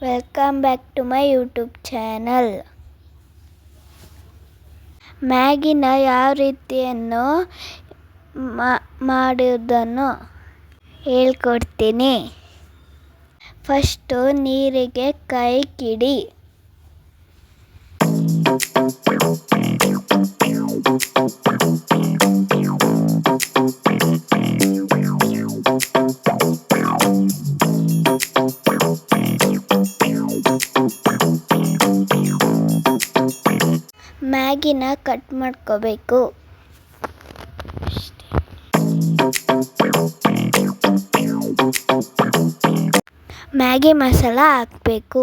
Welcome back to my YouTube channel. ಮ್ಯಾಗಿನ ಯಾವ ರೀತಿಯನ್ನು ಮಾಡುವುದನ್ನು ಹೇಳ್ಕೊಡ್ತೀನಿ. ಫಸ್ಟು ನೀರಿಗೆ ಕೈ ಕಿಡಿ. ಮ್ಯಾಗಿನ ಕಟ್ ಮಾಡ್ಕೋಬೇಕು. ಮ್ಯಾಗಿ ಮಸಾಲ ಹಾಕಬೇಕು.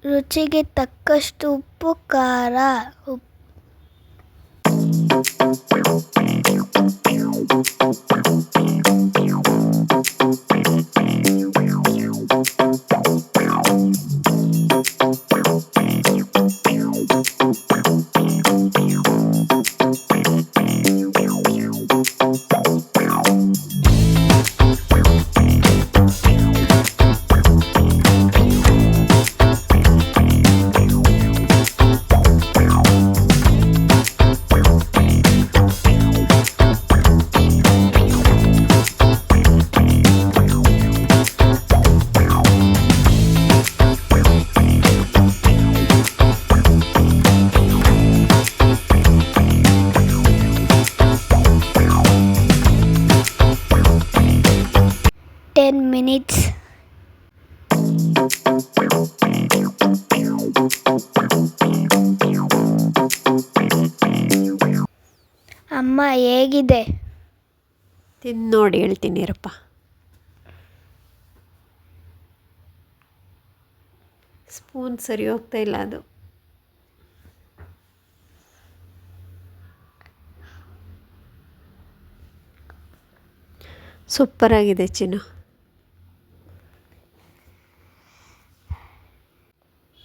ರುಚಿಗೆ ತಕ್ಕಷ್ಟು ಉಪ್ಪು, ಖಾರ, minutes. ಅಮ್ಮ ಹೇಗಿದೆ? ತಿಂದು ನೋಡಿ ಹೇಳ್ತೀನಿ ಇರಪ್ಪ. ಸ್ಪೂನ್ ಸರಿ ಹೋಗ್ತಾ ಇಲ್ಲ ಅದು. ಸೂಪರಾಗಿದೆ ಚಿನ್ನು.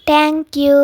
Thank you.